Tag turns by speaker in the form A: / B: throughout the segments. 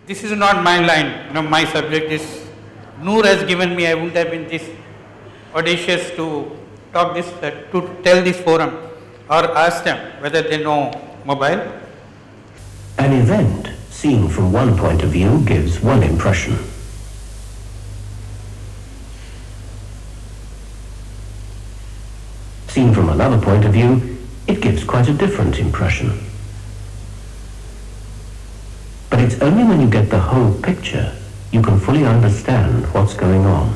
A: this is not my line. My subject is Noor has given me. I wouldn't have been this audacious to talk this, to tell this forum, or ask them whether they know mobile.
B: An event seen from one point of view gives one impression. Seen from another point of view, it gives quite a different impression. But it's only when you get the whole picture you can fully understand what's going on.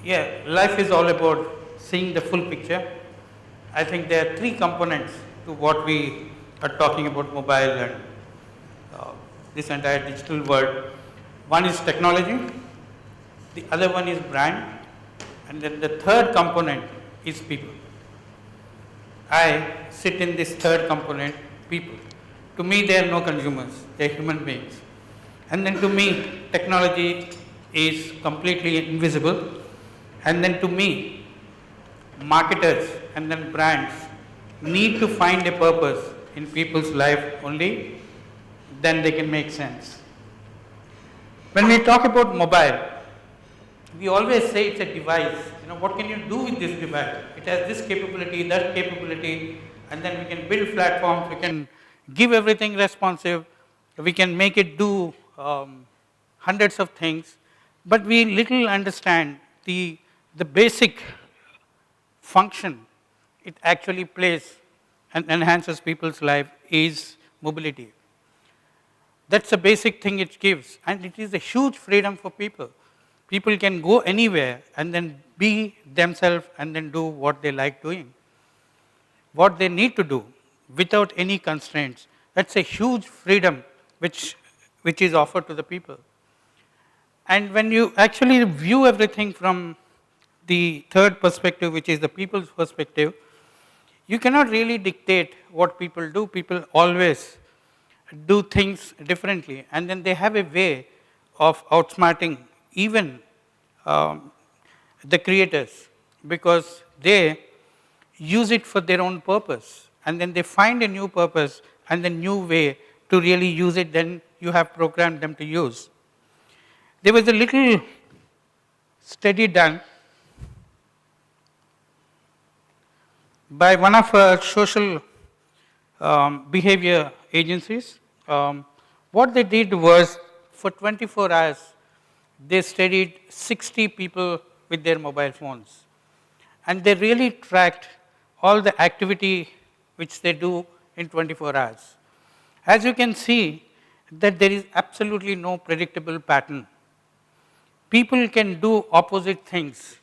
A: Yeah, life is all about seeing the full picture. I think there are three components to what we are talking about mobile and this entire digital world. One is technology, the other one is brand, and then the third component is people. I sit in this third component, people. To me, they are no consumers, they are human beings. And then to me, technology is completely invisible. And then to me, marketers and then brands need to find a purpose in people's life only, then they can make sense. When we talk about mobile, we always say it's a device. What can you do with this device? It has this capability, that capability, and then we can build platforms, we can give everything responsive, we can make it do hundreds of things, but we little understand the basic function it actually plays and enhances people's life is mobility. That's the basic thing it gives, and it is a huge freedom for people. People can go anywhere and then be themselves and then do what they like doing, what they need to do without any constraints. That's a huge freedom which is offered to the people. And when you actually view everything from the third perspective, which is the people's perspective, you cannot really dictate what people do. People always do things differently, and then they have a way of outsmarting even the creators, because they use it for their own purpose, and then they find a new purpose and a new way to really use it, then you have programmed them to use. There was a little study done by one of our social behavior agencies. What they did was, for 24 hours, they studied 60 people with their mobile phones. And they really tracked all the activity which they do in 24 hours. As you can see, that there is absolutely no predictable pattern. People can do opposite things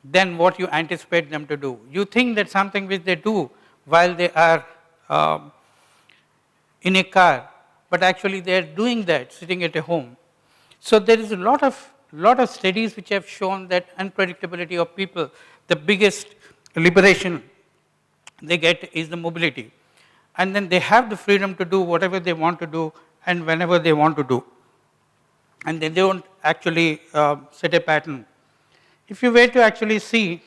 A: than what you anticipate them to do. You think that something which they do while they are in a car, but actually they are doing that sitting at a home. So there is a lot of studies which have shown that unpredictability of people, the biggest liberation they get is the mobility. And then they have the freedom to do whatever they want to do and whenever they want to do. And they don't actually set a pattern. If you were to actually see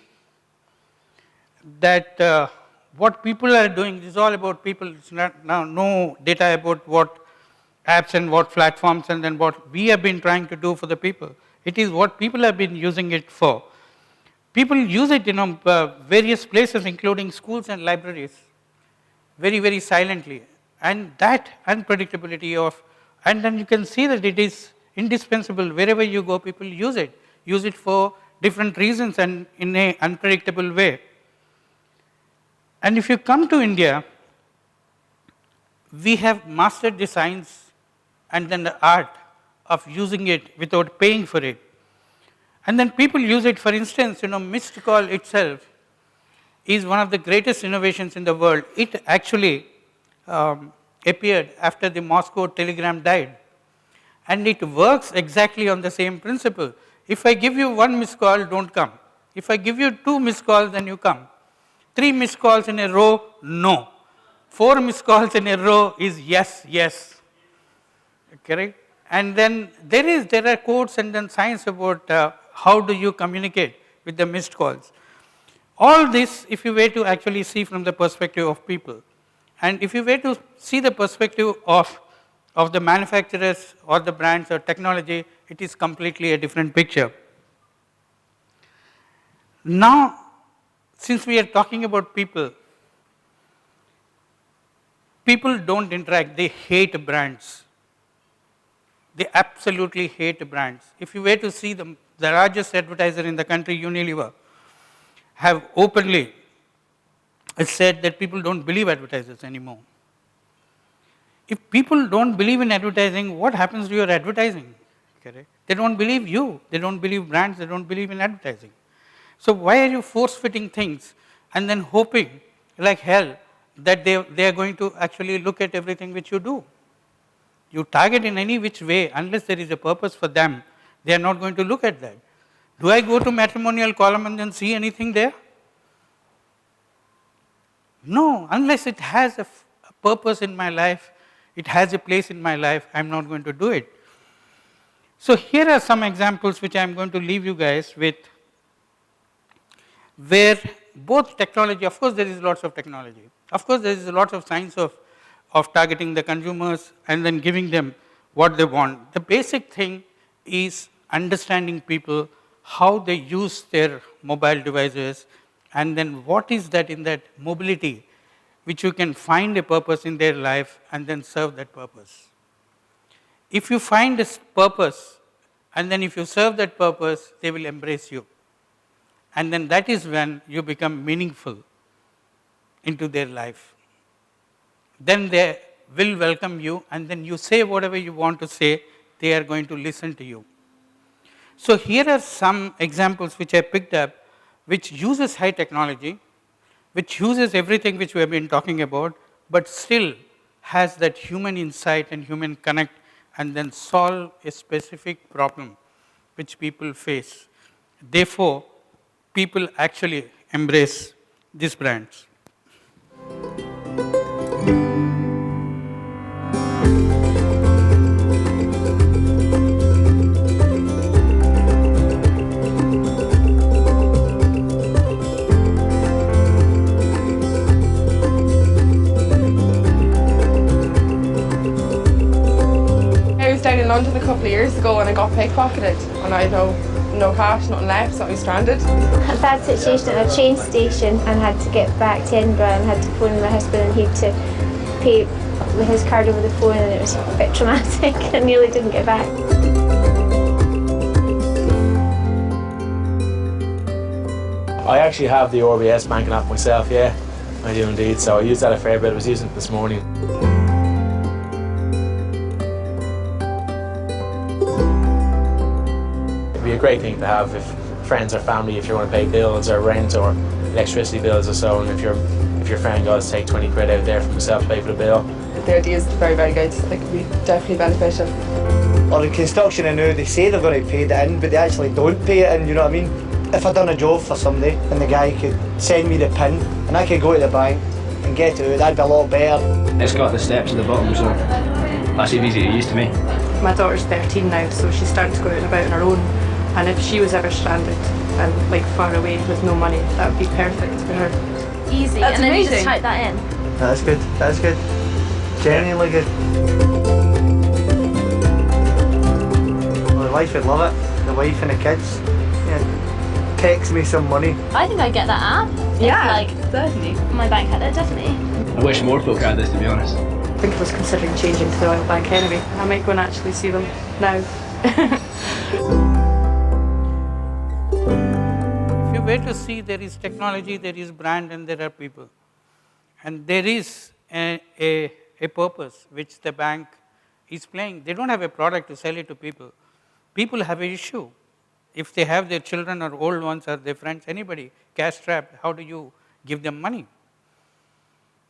A: that what people are doing, this is all about people. It's not now no data about what apps and what platforms and then what we have been trying to do for the people. It is what people have been using it for. People use it in various places, including schools and libraries, very, very silently. And that unpredictability of, and then you can see that it is indispensable. Wherever you go, people use it for different reasons and in an unpredictable way. And if you come to India, we have mastered the science and then the art of using it without paying for it. And then people use it, for instance, missed call itself is one of the greatest innovations in the world. It actually appeared after the Moscow telegram died. And it works exactly on the same principle. If I give you one missed call, don't come. If I give you 2 missed calls, then you come. 3 missed calls in a row, no. 4 missed calls in a row is yes, yes. Correct? And then there are quotes and then science about how do you communicate with the missed calls. All this, if you were to actually see from the perspective of people, and if you were to see the perspective of the manufacturers or the brands or technology, it is completely a different picture. Now, since we are talking about people, people don't interact, they hate brands. They absolutely hate brands. If you were to see the largest advertiser in the country, Unilever, have openly said that people don't believe advertisers anymore. If people don't believe in advertising, what happens to your advertising? Correct? They don't believe you. They don't believe brands. They don't believe in advertising. So why are you force-fitting things and then hoping like hell that they are going to actually look at everything which you do? You target in any which way, unless there is a purpose for them, they are not going to look at that. Do I go to matrimonial column and then see anything there? No, unless it has a purpose in my life, it has a place in my life, I am not going to do it. So here are some examples which I am going to leave you guys with, where both technology, of course there is lots of technology, of course there is a lot of science of targeting the consumers and then giving them what they want. The basic thing is understanding people, how they use their mobile devices, and then what is that in that mobility which you can find a purpose in their life and then serve that purpose. If you find this purpose and then if you serve that purpose, they will embrace you. And then that is when you become meaningful into their life. Then they will welcome you, and then you say whatever you want to say, they are going to listen to you. So here are some examples which I picked up, which uses high technology, which uses everything which we have been talking about, but still has that human insight and human connect, and then solve a specific problem which people face. Therefore, people actually embrace these brands.
C: I was down in London a couple of years ago and I got pickpocketed and I had no cash, nothing left, so I was stranded.
D: A bad situation at a train station and had to get back to Edinburgh and had to phone my husband and he had to pay with his card over the phone, and it was a bit traumatic. I nearly didn't get back.
E: I actually have the RBS banking app myself, yeah, I do indeed, so I use that a fair bit. I was using it this morning. It'd be a great thing to have if friends or family, if you want to pay bills or rent or electricity bills or so, and if your friend goes to take 20 quid out there for himself to pay for the bill.
C: The idea is very, very good. It could be definitely beneficial.
F: Or in construction, I know they say they're going to pay it in, but they actually don't pay it in, you know what I mean? If I'd done a job for somebody and the guy could send me the PIN and I could go to the bank and get it out, that'd be a lot better.
G: It's got the steps at the bottom, so that's even easy to use to me.
H: My daughter's 13 now, so she's starting to go out and about on her own. And if she was ever stranded and like far away with no money, that would be perfect for her.
D: Easy,
H: That's
D: and then you just
H: amazing.
D: type that in.
F: That's good, that's good. Genuinely good. Well, the wife would love it, the wife and the kids. Yeah. Text me some money.
D: I think I'd get that app. If, like,
H: certainly.
D: my bank had it, definitely.
G: I wish more folk had this, to be honest.
H: I think I was considering changing to the Royal Bank anyway. I might go and actually see them now.
A: If you were to see, there is technology, there is brand, and there are people. And there is a purpose which the bank is playing. They don't have a product to sell it to people. People have an issue. If they have their children or old ones or their friends, anybody, cash strapped, how do you give them money?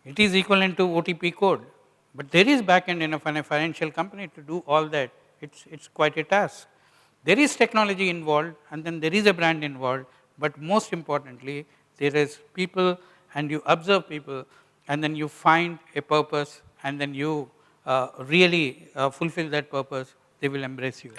A: It is equivalent to OTP code. But there is back-end in a financial company to do all that. It's quite a task. There is technology involved, and then there is a brand involved, but most importantly, there is people, and you observe people, and then you find a purpose, and then you really fulfill that purpose, they will embrace you.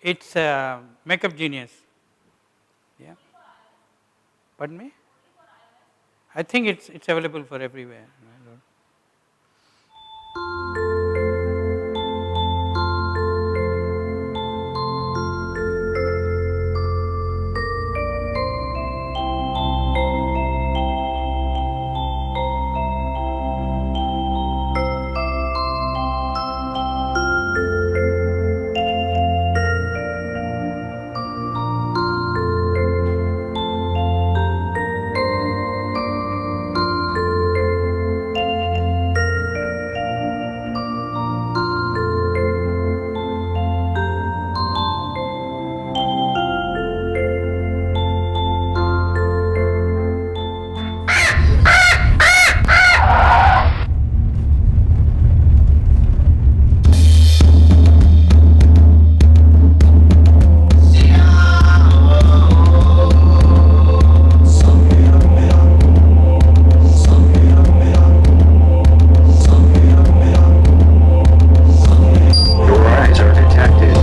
A: It's Makeup Genius. Yeah. Pardon me? I think it's available for everywhere.
B: Your eyes are detected.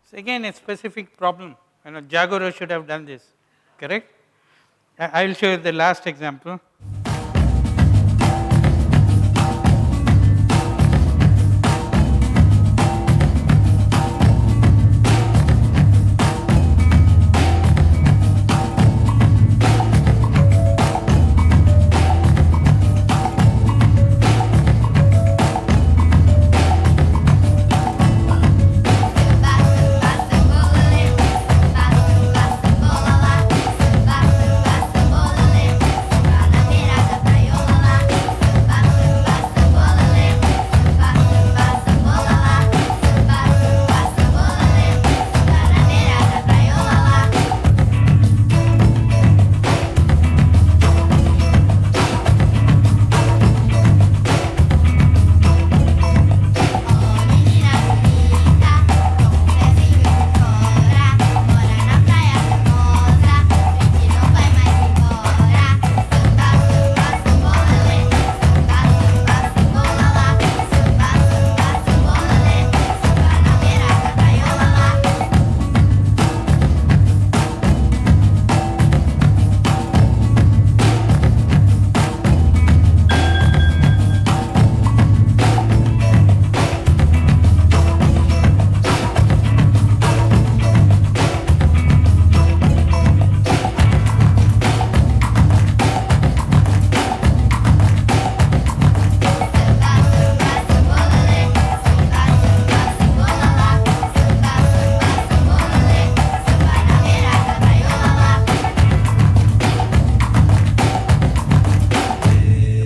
A: So again, a specific problem. Jagoro should have done this, correct? I will show you the last example.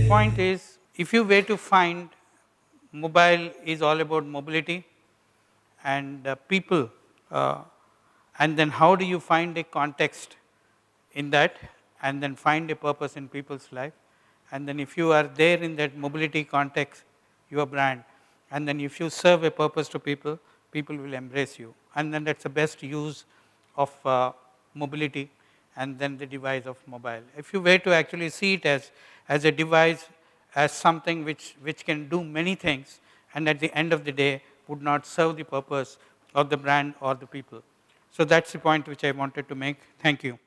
A: Point is, if you were to find mobile is all about mobility and people, and then how do you find a context in that, and then find a purpose in people's life, and then if you are there in that mobility context, your brand, and then if you serve a purpose to people, people will embrace you, and then that's the best use of mobility, and then the device of mobile. If you were to actually see it as a device, as something which can do many things, and at the end of the day would not serve the purpose of the brand or the people. So that's the point which I wanted to make. Thank you.